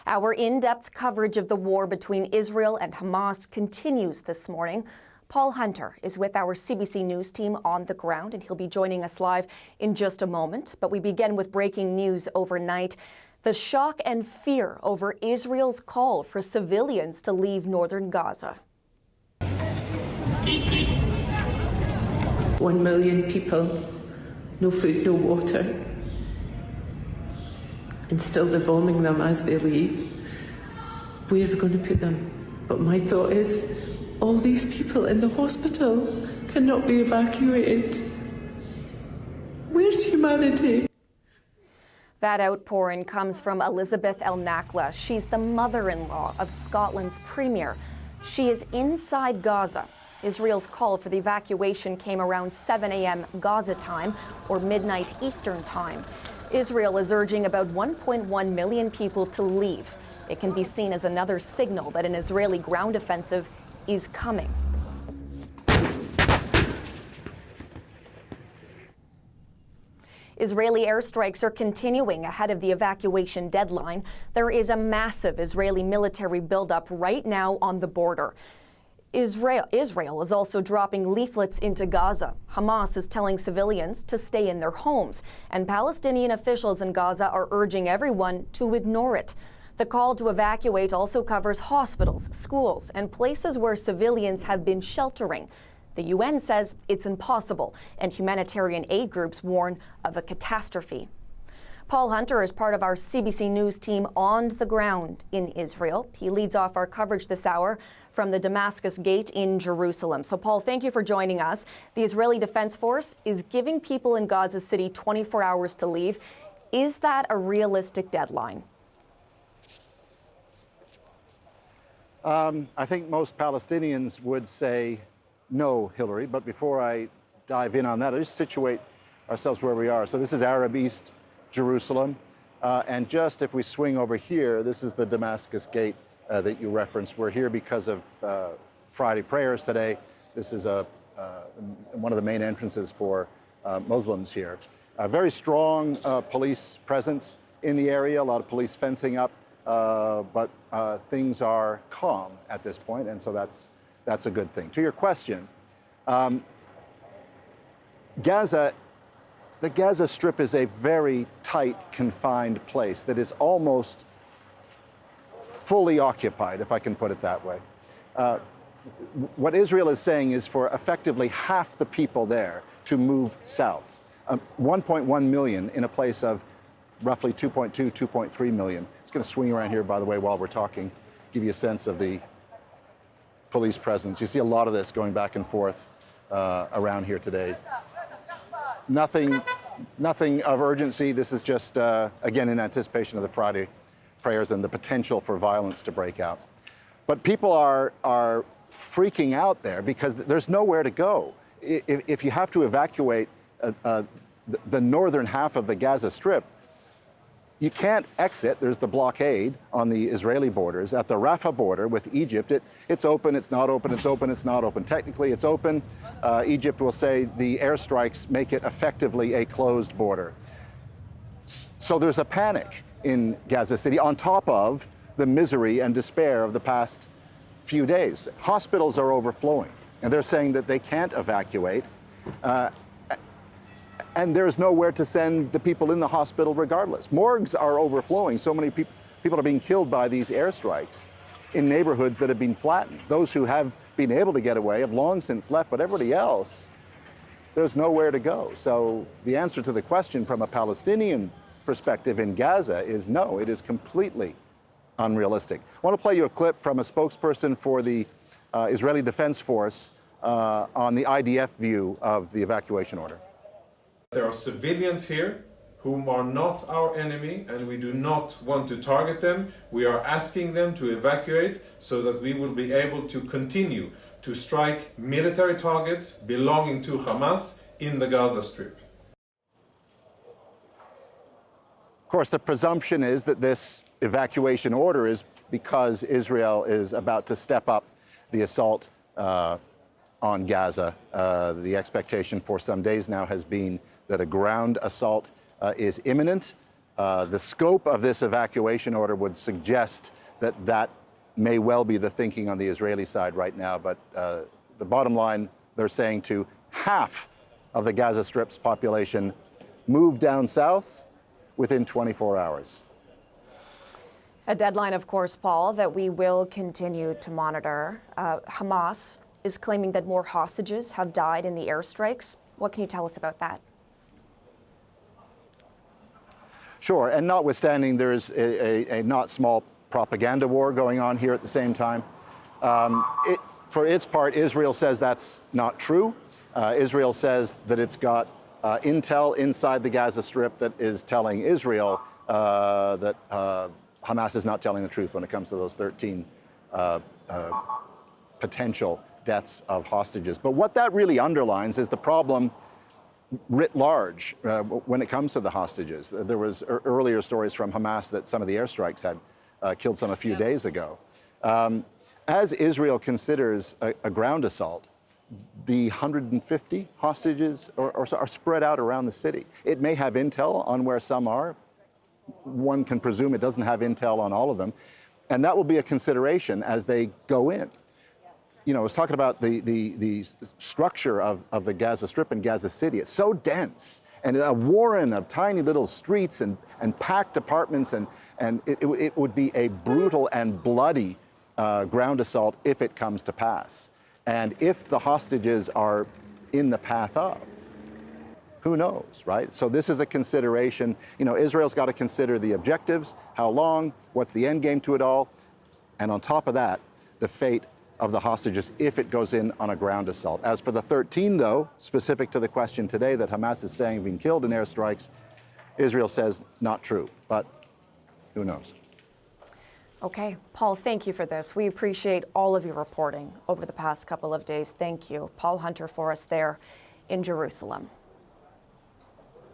Our in-depth coverage of the war between Israel and Hamas continues this morning. Paul Hunter is with our CBC News team on the ground, and he'll be joining us live in just a moment. But we begin with breaking news overnight. The shock and fear over Israel's call for civilians to leave northern Gaza. 1 million people, no food, no water. And still they're bombing them as they leave. Where are we going to put them? But my thought is, all these people in the hospital cannot be evacuated. Where's humanity? That outpouring comes from Elizabeth El Nakla. She's the mother-in-law of Scotland's premier. She is inside Gaza. Israel's call for the evacuation came around 7 a.m. Gaza time, or midnight Eastern time. Israel is urging about 1.1 million people to leave. It can be seen as another signal that an Israeli ground offensive is coming. Israeli airstrikes are continuing ahead of the evacuation deadline. There is a massive Israeli military buildup right now on the border. Israel is also dropping leaflets into Gaza. Hamas is telling civilians to stay in their homes, and Palestinian officials in Gaza are urging everyone to ignore it. The call to evacuate also covers hospitals, schools, and places where civilians have been sheltering. The UN says it's impossible, and humanitarian aid groups warn of a catastrophe. Paul Hunter is part of our CBC News team on the ground in Israel. He leads off our coverage this hour from the Damascus Gate in Jerusalem. So, Paul, thank you for joining us. The Israeli Defense Force is giving people in Gaza City 24 hours to leave. Is that a realistic deadline? I think most Palestinians would say no, Hillary. But before I dive in on that, I'll just situate ourselves where we are. So this is Arab East Jerusalem. And just if we swing over here, this is the Damascus Gate that you referenced. We're here because of Friday prayers today. This is one of the main entrances for Muslims here. A very strong police presence in the area, a lot of police fencing up, but things are calm at this point, and so that's a good thing. To your question, the Gaza Strip is a very tight, confined place that is almost fully occupied, if I can put it that way. What Israel is saying is for effectively half the people there to move south. 1.1 million in a place of roughly 2.2, 2.3 million. It's going to swing around here, by the way, while we're talking, give you a sense of the police presence. You see a lot of this going back and forth around here today. Nothing of urgency. This is just, again, in anticipation of the Friday prayers and the potential for violence to break out. But people are freaking out there because there's nowhere to go. If you have to evacuate the northern half of the Gaza Strip, you can't exit. There's the blockade on the Israeli borders. At the Rafah border with Egypt, it's open, it's not open, it's open, it's not open. Technically, it's open. Egypt will say the airstrikes make it effectively a closed border. So there's a panic in Gaza City on top of the misery and despair of the past few days. Hospitals are overflowing, and they're saying that they can't evacuate. And there's nowhere to send the people in the hospital regardless. Morgues are overflowing. So many people are being killed by these airstrikes in neighborhoods that have been flattened. Those who have been able to get away have long since left, but everybody else, there's nowhere to go. So the answer to the question from a Palestinian perspective in Gaza is no, it is completely unrealistic. I want to play you a clip from a spokesperson for the Israeli Defense Force on the IDF view of the evacuation order. There are civilians here whom are not our enemy, and we do not want to target them. We are asking them to evacuate so that we will be able to continue to strike military targets belonging to Hamas in the Gaza Strip. Of course, the presumption is that this evacuation order is because Israel is about to step up the assault on Gaza. The expectation for some days now has been that a ground assault is imminent. The scope of this evacuation order would suggest that that may well be the thinking on the Israeli side right now, but the bottom line, they're saying to half of the Gaza Strip's population move down south within 24 hours. A deadline, of course, Paul, that we will continue to monitor. Hamas is claiming that more hostages have died in the airstrikes. What can you tell us about that? Sure, and notwithstanding, there is a not small propaganda war going on here at the same time. For its part, Israel says that's not true. Israel says that it's got intel inside the Gaza Strip that is telling Israel that Hamas is not telling the truth when it comes to those 13 potential deaths of hostages. But what that really underlines is the problem writ large when it comes to the hostages. There was earlier stories from Hamas that some of the airstrikes had killed some a few days ago. As Israel considers a ground assault, the 150 hostages are spread out around the city. It may have intel on where some are. One can presume it doesn't have intel on all of them. And that will be a consideration as they go in. You know, I was talking about the structure of the Gaza Strip and Gaza City. It's so dense and a warren of tiny little streets and packed apartments, and it would be a brutal and bloody ground assault if it comes to pass. And if the hostages are in the path of, who knows, right? So this is a consideration. You know, Israel's got to consider the objectives, how long, what's the end game to it all, and on top of that, the fate of the hostages if it goes in on a ground assault. As for the 13, though, specific to the question today that Hamas is saying have been killed in airstrikes, Israel says not true, but who knows? Okay, Paul, thank you for this. We appreciate all of your reporting over the past couple of days. Thank you. Paul Hunter for us there in Jerusalem.